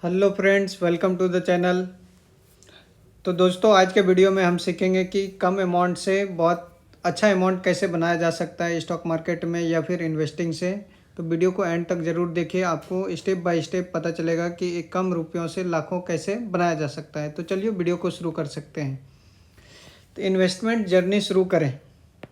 Hello friends, welcome to the channel. तो दोस्तों, आज के वीडियो में हम सीखेंगे कि कम अमाउंट से बहुत अच्छा अमाउंट कैसे बनाया जा सकता है स्टॉक मार्केट में या फिर इन्वेस्टिंग से। तो वीडियो को एंड तक ज़रूर देखिए, आपको स्टेप बाय स्टेप पता चलेगा कि एक कम रुपयों से लाखों कैसे बनाया जा सकता है। तो चलिए वीडियो को शुरू कर सकते हैं। तो इन्वेस्टमेंट जर्नी शुरू करें।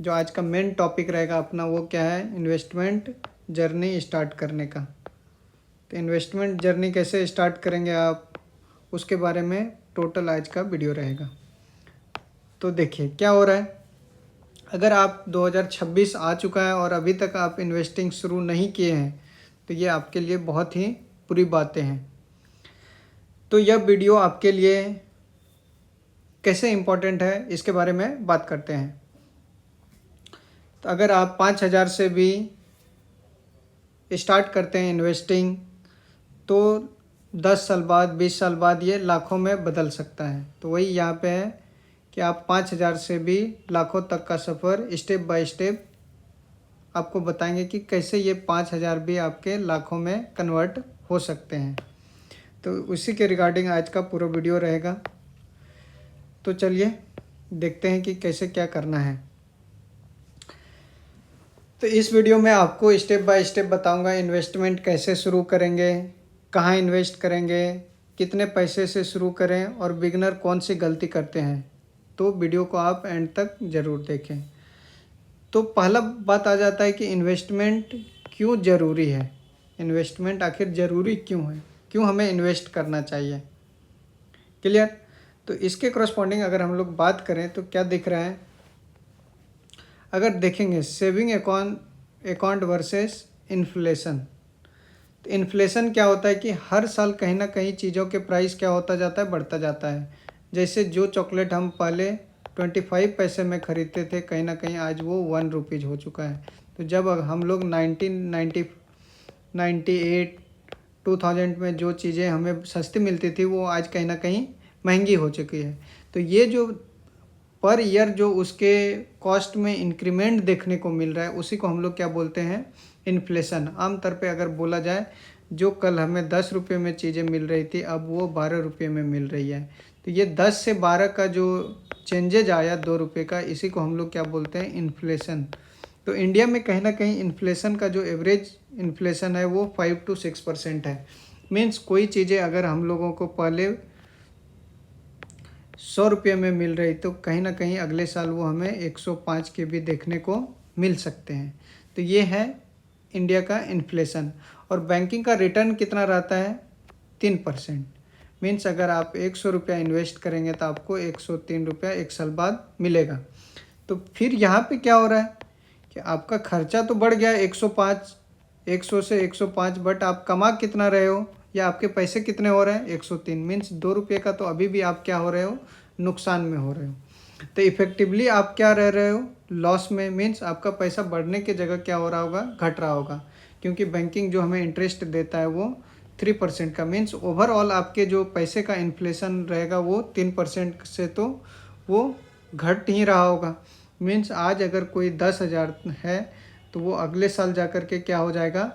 जो आज का मेन टॉपिक रहेगा अपना वो क्या है, इन्वेस्टमेंट जर्नी स्टार्ट करने का। तो इन्वेस्टमेंट जर्नी कैसे स्टार्ट करेंगे आप, उसके बारे में टोटल आज का वीडियो रहेगा। तो देखिए क्या हो रहा है। अगर आप 2026 आ चुका है और अभी तक आप इन्वेस्टिंग शुरू नहीं किए हैं तो ये आपके लिए बहुत ही बुरी बातें हैं। तो यह वीडियो आपके लिए कैसे इम्पोर्टेंट है इसके बारे में बात करते हैं। तो अगर आप 5,000 से भी स्टार्ट करते हैं इन्वेस्टिंग तो 10 साल बाद 20 साल बाद ये लाखों में बदल सकता है। तो वही यहाँ पे है कि आप 5,000 से भी लाखों तक का सफ़र स्टेप बाय स्टेप आपको बताएंगे कि कैसे ये 5,000 भी आपके लाखों में कन्वर्ट हो सकते हैं। तो उसी के रिगार्डिंग आज का पूरा वीडियो रहेगा। तो चलिए देखते हैं कि कैसे क्या करना है। तो इस वीडियो में आपको स्टेप बाय स्टेप बताऊंगा इन्वेस्टमेंट कैसे शुरू करेंगे, कहाँ इन्वेस्ट करेंगे, कितने पैसे से शुरू करें और बिगनर कौन सी गलती करते हैं। तो वीडियो को आप एंड तक ज़रूर देखें। तो पहला बात आ जाता है कि इन्वेस्टमेंट क्यों ज़रूरी है। इन्वेस्टमेंट आखिर ज़रूरी क्यों है, क्यों हमें इन्वेस्ट करना चाहिए। क्लियर। तो इसके करस्पॉन्डिंग अगर हम लोग बात करें तो क्या दिख रहा है, अगर देखेंगे सेविंग अकाउंट वर्सेस इन्फ्लेशन। तो इन्फ्लेशन क्या होता है कि हर साल कहीं ना कहीं चीज़ों के प्राइस क्या होता जाता है, बढ़ता जाता है। जैसे जो चॉकलेट हम पहले 25 पैसे में ख़रीदते थे, कहीं ना कहीं आज वो 1 रुपीज़ हो चुका है। तो जब हम लोग 1998 2000 में जो चीज़ें हमें सस्ती मिलती थी वो आज कहीं ना कहीं महंगी हो चुकी है। तो ये जो पर ईयर जो उसके कॉस्ट में इंक्रीमेंट देखने को मिल रहा है उसी को हम लोग क्या बोलते हैं, इन्फ्लेशन। आमतौर पे अगर बोला जाए, जो कल हमें 10 रुपये में चीज़ें मिल रही थी अब वो 12 रुपये में मिल रही है। तो ये 10 से 12 का जो चेंजेज आया 2 रुपये का, इसी को हम लोग क्या बोलते हैं, इन्फ्लेशन। तो इंडिया में कहीं ना कहीं इन्फ्लेशन का जो एवरेज इन्फ्लेशन है वो 5 to 6% है। मीन्स कोई चीज़ें अगर हम लोगों को पहले 100 रुपये में मिल रही तो कहीं ना कहीं अगले साल वो हमें 105 के भी देखने को मिल सकते हैं। तो ये है इंडिया का इन्फ्लेशन। और बैंकिंग का रिटर्न कितना रहता है, 3%। मीन्स अगर आप 100 रुपया इन्वेस्ट करेंगे तो आपको 103 रुपया 1 साल बाद मिलेगा। तो फिर यहाँ पे क्या हो रहा है कि आपका खर्चा तो बढ़ गया 100 से 105, बट आप कमा कितना रहे हो या आपके पैसे कितने हो रहे हैं, 103। मीन्स 2 रुपये का तो अभी भी आप क्या हो रहे हो, नुकसान में हो रहे हो। तो इफेक्टिवली आप क्या रह रहे हो, लॉस में। मीन्स आपका पैसा बढ़ने की जगह क्या हो रहा होगा, घट रहा होगा। क्योंकि बैंकिंग जो हमें इंटरेस्ट देता है वो 3% का। मीन्स ओवरऑल आपके जो पैसे का इन्फ्लेशन रहेगा वो 3% से तो वो घट ही रहा होगा। मीन्स आज अगर कोई 10,000 है तो वो अगले साल जा कर के क्या हो जाएगा,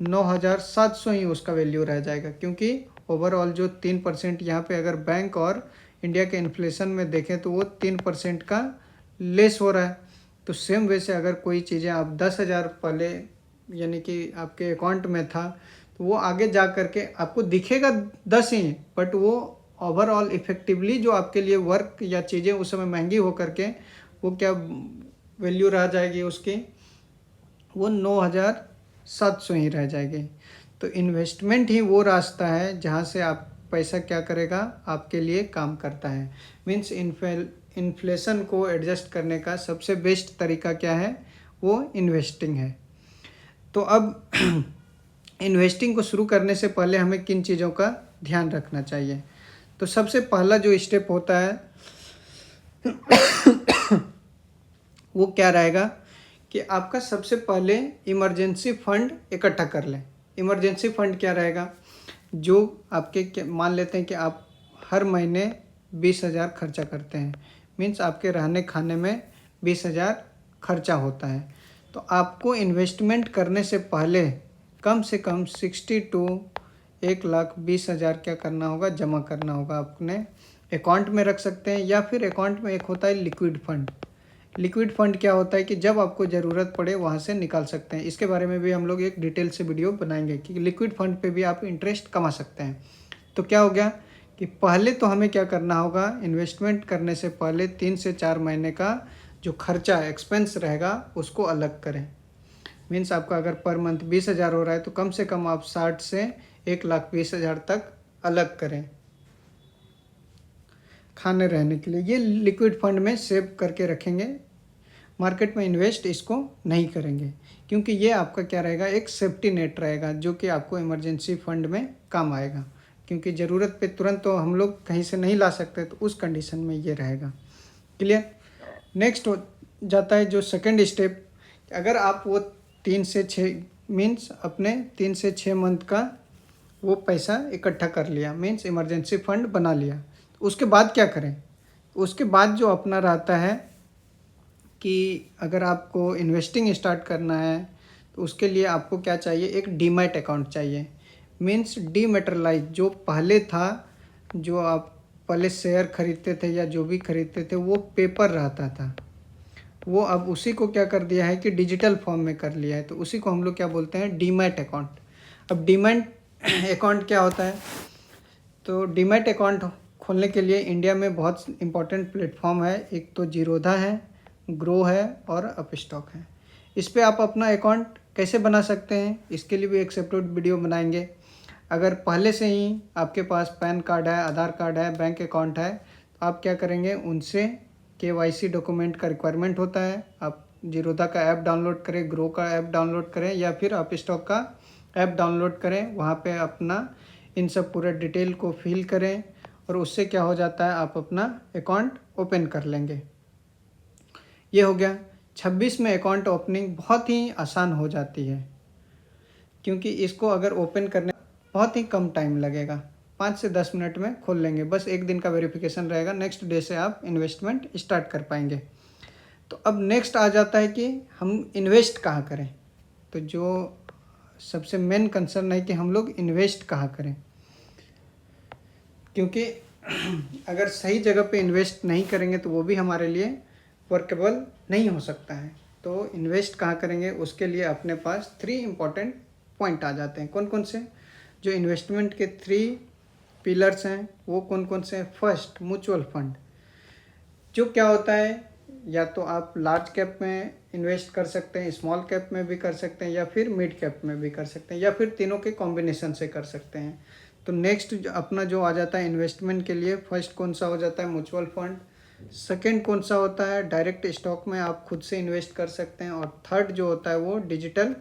9,700 ही उसका वैल्यू रह जाएगा। क्योंकि ओवरऑल जो 3% यहाँ पे अगर बैंक और इंडिया के इन्फ्लेशन में देखें तो वो 3% का लेस हो रहा है। तो सेम वे से अगर कोई चीज़ें आप 10,000 पहले यानी कि आपके अकाउंट में था तो वो आगे जा कर के आपको दिखेगा 10 ही, बट वो ओवरऑल इफेक्टिवली जो आपके लिए वर्क या चीज़ें उस समय महंगी हो करके वो क्या वैल्यू रह जाएगी उसकी, वो 9,700 ही रह जाएगी। तो इन्वेस्टमेंट ही वो रास्ता है जहाँ से आप पैसा क्या करेगा, आपके लिए काम करता है। मीन्स इन्फ्लेशन को एडजस्ट करने का सबसे बेस्ट तरीका क्या है, वो इन्वेस्टिंग है। तो अब इन्वेस्टिंग को शुरू करने से पहले हमें किन चीज़ों का ध्यान रखना चाहिए। तो सबसे पहला जो स्टेप होता है वो क्या रहेगा कि आपका सबसे पहले इमरजेंसी फंड इकट्ठा कर लें। इमरजेंसी फंड क्या रहेगा, जो आपके मान लेते हैं कि आप हर महीने 20,000 खर्चा करते हैं। मीन्स आपके रहने खाने में 20,000 खर्चा होता है। तो आपको इन्वेस्टमेंट करने से पहले कम से कम 60 to 1,20,000 क्या करना होगा, जमा करना होगा। अपने अकाउंट में रख सकते हैं या फिर अकाउंट में एक होता है लिक्विड फंड। लिक्विड फंड क्या होता है कि जब आपको ज़रूरत पड़े वहाँ से निकाल सकते हैं। इसके बारे में भी हम लोग एक डिटेल से वीडियो बनाएंगे कि लिक्विड फंड पे भी आप इंटरेस्ट कमा सकते हैं। तो क्या हो गया कि पहले तो हमें क्या करना होगा, इन्वेस्टमेंट करने से पहले 3 से 4 महीने का जो खर्चा एक्सपेंस रहेगा उसको अलग करें। मीन्स आपका अगर पर मंथ 20,000 हो रहा है तो कम से कम आप 60 से 1,20,000 तक अलग करें खाने रहने के लिए। ये लिक्विड फंड में सेव करके रखेंगे, मार्केट में इन्वेस्ट इसको नहीं करेंगे, क्योंकि ये आपका क्या रहेगा, एक सेफ्टी नेट रहेगा जो कि आपको इमरजेंसी फंड में काम आएगा। क्योंकि ज़रूरत पे तुरंत तो हम लोग कहीं से नहीं ला सकते, तो उस कंडीशन में ये रहेगा। क्लियर। नेक्स्ट हो जाता है जो सेकंड स्टेप, अगर आप वो 3 से 6 मीन्स अपने 3 से 6 मंथ का वो पैसा इकट्ठा कर लिया, मीन्स इमरजेंसी फंड बना लिया, उसके बाद क्या करें। उसके बाद जो अपना रहता है कि अगर आपको इन्वेस्टिंग स्टार्ट करना है तो उसके लिए आपको क्या चाहिए, एक डीमैट अकाउंट चाहिए। मीन्स डीमेटेरियलाइज, जो पहले था, जो आप पहले शेयर खरीदते थे या जो भी खरीदते थे वो पेपर रहता था, वो अब उसी को क्या कर दिया है कि डिजिटल फॉर्म में कर लिया है। तो उसी को हम लोग क्या बोलते हैं, डीमैट अकाउंट। अब डीमैट अकाउंट क्या होता है, तो डीमैट अकाउंट खोलने के लिए इंडिया में बहुत इंपॉर्टेंट प्लेटफॉर्म है। एक तो जीरोधा है, ग्रो है और अपस्टॉक है। इस पे आप अपना अकाउंट कैसे बना सकते हैं, इसके लिए भी एक सेपरेट वीडियो बनाएंगे। अगर पहले से ही आपके पास पैन कार्ड है, आधार कार्ड है, बैंक अकाउंट है, तो आप क्या करेंगे, उनसे KYC डॉक्यूमेंट का रिक्वायरमेंट होता है। आप जीरोधा का ऐप डाउनलोड करें, ग्रो का ऐप डाउनलोड करें या फिर अपस्टॉक का ऐप डाउनलोड करें। वहाँ पे अपना इन सब पूरे डिटेल को फिल करें और उससे क्या हो जाता है, आप अपना अकाउंट ओपन कर लेंगे। ये हो गया। 26 में अकाउंट ओपनिंग बहुत ही आसान हो जाती है, क्योंकि इसको अगर ओपन करने बहुत ही कम टाइम लगेगा, 5 से 10 मिनट में खोल लेंगे। बस एक दिन का वेरिफिकेशन रहेगा, नेक्स्ट डे से आप इन्वेस्टमेंट स्टार्ट कर पाएंगे। तो अब नेक्स्ट आ जाता है कि हम इन्वेस्ट कहाँ करें। तो जो सबसे मेन कंसर्न है कि हम लोग इन्वेस्ट कहाँ करें, क्योंकि अगर सही जगह पे इन्वेस्ट नहीं करेंगे तो वो भी हमारे लिए वर्केबल नहीं हो सकता है। तो इन्वेस्ट कहाँ करेंगे, उसके लिए अपने पास 3 इम्पॉर्टेंट पॉइंट आ जाते हैं। कौन कौन से, जो इन्वेस्टमेंट के 3 पिलर्स हैं वो कौन कौन से हैं। फर्स्ट, म्यूचुअल फंड, जो क्या होता है, या तो आप लार्ज कैप में इन्वेस्ट कर सकते हैं, स्मॉल कैप में भी कर सकते हैं या फिर मिड कैप में भी कर सकते हैं या फिर तीनों के कॉम्बिनेशन से कर सकते हैं। तो नेक्स्ट अपना जो आ जाता है इन्वेस्टमेंट के लिए, फर्स्ट कौन सा हो जाता है, म्यूचुअल फंड। सेकंड कौन सा होता है, डायरेक्ट स्टॉक में आप खुद से इन्वेस्ट कर सकते हैं। और थर्ड जो होता है वो डिजिटल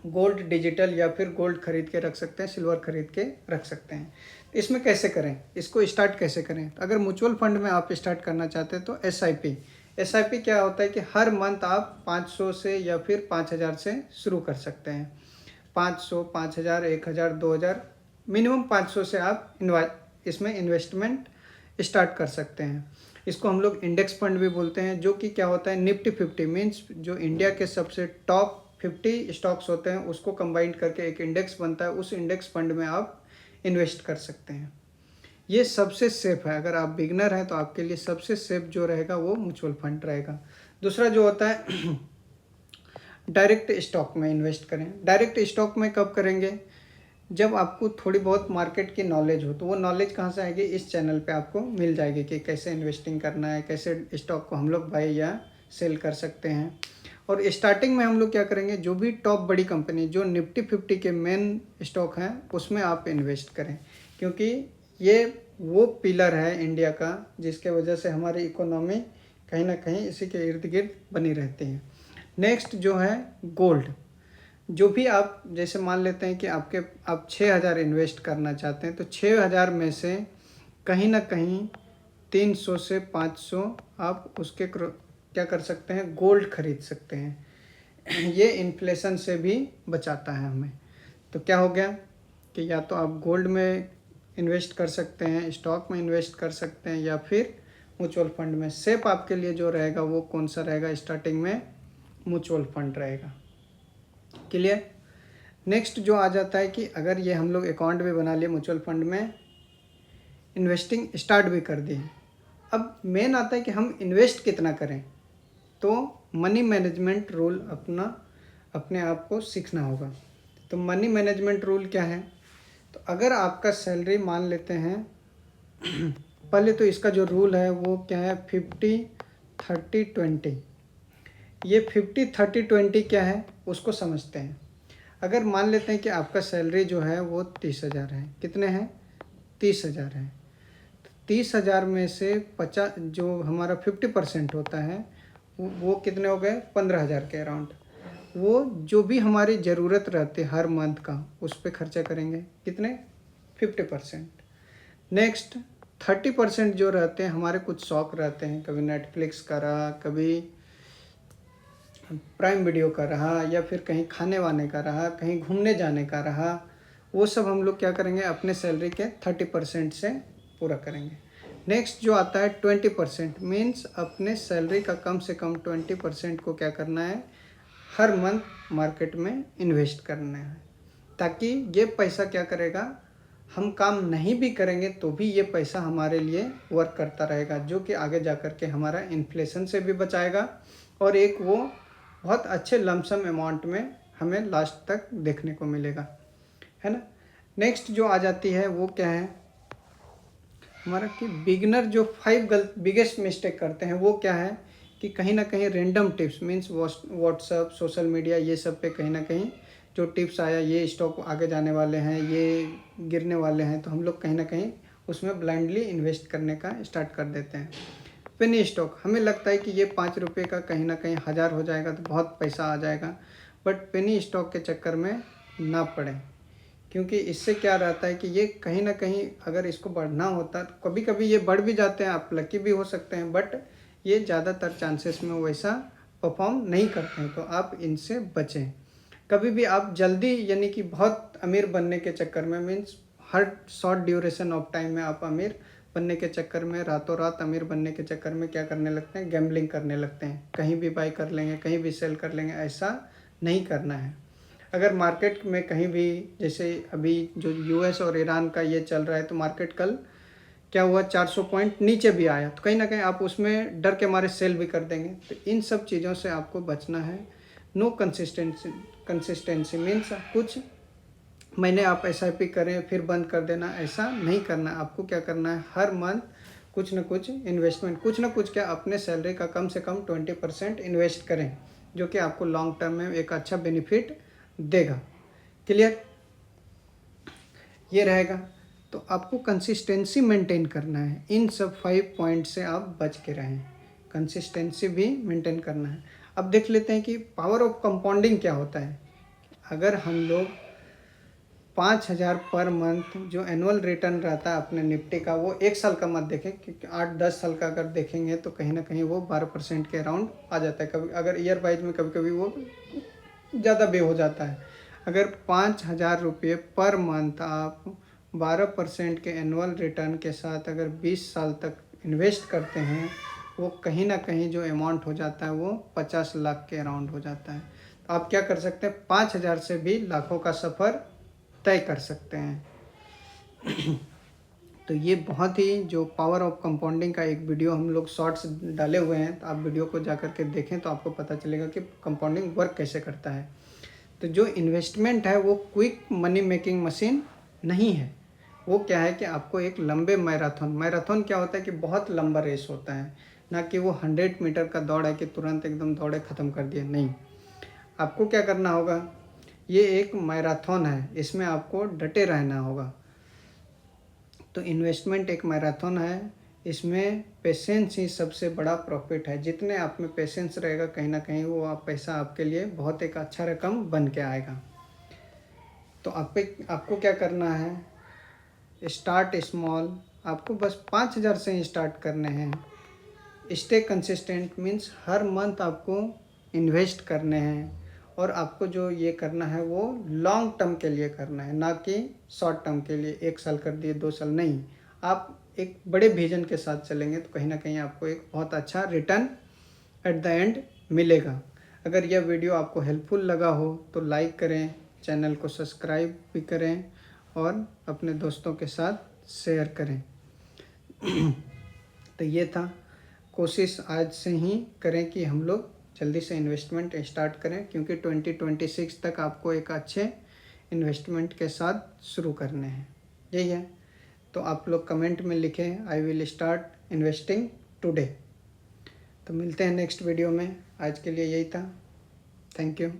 गोल्ड, डिजिटल या फिर गोल्ड खरीद के रख सकते हैं, सिल्वर खरीद के रख सकते हैं। इसमें कैसे करें, इसको स्टार्ट कैसे करें। तो अगर म्यूचुअल फंड में आप स्टार्ट करना चाहते हैं तो SIP क्या होता है कि हर मंथ आप 500 से या फिर 5,000 से शुरू कर सकते हैं। 500, 5,000, 1,000, 2,000, मिनिमम 500 से आप इसमें इन्वेस्टमेंट स्टार्ट कर सकते हैं। इसको हम लोग इंडेक्स फंड भी बोलते हैं, जो कि क्या होता है, निफ्टी 50 मीन्स जो इंडिया के सबसे टॉप 50 स्टॉक्स होते हैं उसको कंबाइन करके एक इंडेक्स बनता है। उस इंडेक्स फंड में आप इन्वेस्ट कर सकते हैं। ये सबसे सेफ है। अगर आप बिगनर हैं तो आपके लिए सबसे सेफ जो रहेगा वो म्यूचुअल फंड रहेगा। दूसरा जो होता है डायरेक्ट स्टॉक में इन्वेस्ट करें। डायरेक्ट स्टॉक में कब करेंगे, जब आपको थोड़ी बहुत मार्केट की नॉलेज हो। तो वो नॉलेज कहाँ से आएगी, इस चैनल पे आपको मिल जाएगी कि कैसे इन्वेस्टिंग करना है, कैसे स्टॉक को हम लोग बाई या सेल कर सकते हैं। और स्टार्टिंग में हम लोग क्या करेंगे, जो भी टॉप बड़ी कंपनी जो निफ्टी 50 के मेन स्टॉक हैं उसमें आप इन्वेस्ट करें, क्योंकि ये वो पिलर है इंडिया का जिसके वजह से हमारी इकोनॉमी कहीं ना कहीं इसी के इर्द गिर्द बनी रहती है। नेक्स्ट जो है गोल्ड। जो भी आप जैसे मान लेते हैं कि आप 6,000 इन्वेस्ट करना चाहते हैं, तो 6,000 में से कहीं ना कहीं 300 से 500 आप उसके क्या कर सकते हैं, गोल्ड खरीद सकते हैं। ये इन्फ्लेशन से भी बचाता है हमें। तो क्या हो गया कि या तो आप गोल्ड में इन्वेस्ट कर सकते हैं, स्टॉक में इन्वेस्ट कर सकते हैं या फिर म्यूचुअल फंड में। सेफ आपके लिए जो रहेगा वो कौन सा रहेगा, स्टार्टिंग में म्यूचुअल फंड रहेगा। क्लियर। नेक्स्ट जो आ जाता है कि अगर ये हम लोग अकाउंट भी बना लिए म्यूचुअल फंड में, इन्वेस्टिंग स्टार्ट भी कर दिए, अब मेन आता है कि हम इन्वेस्ट कितना करें। तो मनी मैनेजमेंट रूल अपने आप को सीखना होगा। तो मनी मैनेजमेंट रूल क्या है, तो अगर आपका सैलरी मान लेते हैं पहले तो इसका जो रूल है वो क्या है, 50-30-20। ये 50-30-20 क्या है उसको समझते हैं। अगर मान लेते हैं कि आपका सैलरी जो है वो 30,000 है, कितने हैं, 30,000 है। 30,000 में से 50, जो हमारा 50% होता है वो कितने हो गए, 15,000 के अराउंड। वो जो भी हमारी ज़रूरत रहती है हर मंथ का उस पर खर्चा करेंगे, कितने, 50%। नेक्स्ट 30% जो रहते हैं हमारे कुछ शौक रहते हैं, कभी नेटफ्लिक्स का रहा, कभी प्राइम वीडियो का रहा, या फिर कहीं खाने वाने का रहा, कहीं घूमने जाने का रहा, वो सब हम लोग क्या करेंगे, अपने सैलरी के 30% से पूरा करेंगे। नेक्स्ट जो आता है 20%, मीन्स अपने सैलरी का कम से कम 20% को क्या करना है, हर मंथ मार्केट में इन्वेस्ट करना है, ताकि ये पैसा क्या करेगा, हम काम नहीं भी करेंगे तो भी ये पैसा हमारे लिए वर्क करता रहेगा, जो कि आगे जा कर के हमारा इन्फ्लेशन से भी बचाएगा और एक वो बहुत अच्छे लमसम अमाउंट में हमें लास्ट तक देखने को मिलेगा, है ना। नेक्स्ट जो आ जाती है वो क्या है हमारा, कि बिगिनर जो 5 बिगेस्ट मिस्टेक करते हैं वो क्या है, कि कहीं ना कहीं random tips, means WhatsApp, social media, ये सब पे कहीं ना कहीं जो टिप्स आया, ये स्टॉक आगे जाने वाले हैं, ये गिरने वाले हैं, तो हम लोग कहीं ना कहीं उसमें ब्लाइंडली इन्वेस्ट करने का स्टार्ट कर देते हैं। पेनी स्टॉक, हमें लगता है कि ये 5 रुपये का कहीं ना कहीं 1000 हो जाएगा तो बहुत पैसा आ जाएगा, बट पेनी स्टॉक के चक्कर में ना पड़ें, क्योंकि इससे क्या रहता है कि ये कहीं ना कहीं अगर इसको बढ़ना होता, कभी कभी ये बढ़ भी जाते हैं, आप लकी भी हो सकते हैं, बट ये ज़्यादातर चांसेस में वैसा परफॉर्म नहीं करते हैं, तो आप इनसे बचें। कभी भी आप जल्दी यानी कि बहुत अमीर बनने के चक्कर में, means her short duration of time में आप अमीर बनने के चक्कर में, रातों रात अमीर बनने के चक्कर में क्या करने लगते हैं, गैम्बलिंग करने लगते हैं, कहीं भी बाई कर लेंगे, कहीं भी सेल कर लेंगे, ऐसा नहीं करना है। अगर मार्केट में कहीं भी, जैसे अभी जो यूएस और ईरान का ये चल रहा है, तो मार्केट कल क्या हुआ, 400 पॉइंट नीचे भी आया, तो कहीं ना कहीं आप उसमें डर के मारे सेल भी कर देंगे। तो इन सब चीज़ों से आपको बचना है। नो कंसिस्टेंसी मीन्स कुछ महीने आप SIP करें फिर बंद कर देना, ऐसा नहीं करना। आपको क्या करना है, हर मंथ कुछ न कुछ इन्वेस्टमेंट, कुछ न कुछ क्या, अपने सैलरी का कम से कम 20% इन्वेस्ट करें, जो कि आपको लॉन्ग टर्म में एक अच्छा बेनिफिट देगा। क्लियर, ये रहेगा। तो आपको कंसिस्टेंसी मेंटेन करना है, इन सब 5 पॉइंट से आप बच के रहें, कंसिस्टेंसी भी मेंटेन करना है। अब देख लेते हैं कि पावर ऑफ कंपाउंडिंग क्या होता है। अगर हम लोग 5,000 पर मंथ जो एनुअल रिटर्न रहता है अपने निफ्टी का, वो 1 साल का मत देखें, क्योंकि 8-10 साल का अगर देखेंगे तो कहीं ना कहीं वो 12% के अराउंड आ जाता है। कभी अगर ईयर वाइज में कभी कभी वो ज़्यादा बे हो जाता है। अगर 5,000 रुपये पर मंथ आप 12% के एनुअल रिटर्न के साथ अगर 20 साल तक इन्वेस्ट करते हैं, वो कहीं ना कहीं जो अमाउंट हो जाता है वो 50 लाख के अराउंड हो जाता है। तो आप क्या कर सकते हैं, 5,000 से भी लाखों का सफ़र तय कर सकते हैं। तो ये बहुत ही जो पावर ऑफ कंपाउंडिंग का एक वीडियो हम लोग शॉर्ट्स डाले हुए हैं, तो आप वीडियो को जा कर के देखें तो आपको पता चलेगा कि कंपाउंडिंग वर्क कैसे करता है। तो जो इन्वेस्टमेंट है वो क्विक मनी मेकिंग मशीन नहीं है। वो क्या है कि आपको एक लंबे मैराथन क्या होता है कि बहुत लंबा रेस होता है, ना कि वो 100 मीटर का दौड़ है कि तुरंत एकदम दौड़े ख़त्म कर दिया, नहीं। आपको क्या करना होगा, ये एक मैराथन है, इसमें आपको डटे रहना होगा। तो इन्वेस्टमेंट एक मैराथन है, इसमें पेशेंस ही सबसे बड़ा प्रॉफिट है। जितने आप में पेशेंस रहेगा, कहीं ना कहीं वो पैसा आपके लिए बहुत एक अच्छा रकम बन के आएगा। तो आपको क्या करना है, स्टार्ट स्मॉल, आपको बस 5,000 से ही स्टार्ट करने हैं। स्टे कंसिस्टेंट मीन्स हर मंथ आपको इन्वेस्ट करने हैं, और आपको जो ये करना है वो लॉन्ग टर्म के लिए करना है, ना कि शॉर्ट टर्म के लिए 1 साल कर दिए 2 साल नहीं। आप एक बड़े विजन के साथ चलेंगे तो कहीं ना कहीं आपको एक बहुत अच्छा रिटर्न एट द एंड मिलेगा। अगर यह वीडियो आपको हेल्पफुल लगा हो तो लाइक करें, चैनल को सब्सक्राइब भी करें और अपने दोस्तों के साथ शेयर करें। तो ये था, कोशिश आज से ही करें कि हम लोग जल्दी से इन्वेस्टमेंट स्टार्ट करें, क्योंकि 2026 तक आपको एक अच्छे इन्वेस्टमेंट के साथ शुरू करने हैं। यही है। तो आप लोग कमेंट में लिखें I will start investing today. तो मिलते हैं नेक्स्ट वीडियो में। आज के लिए यही था। Thank you.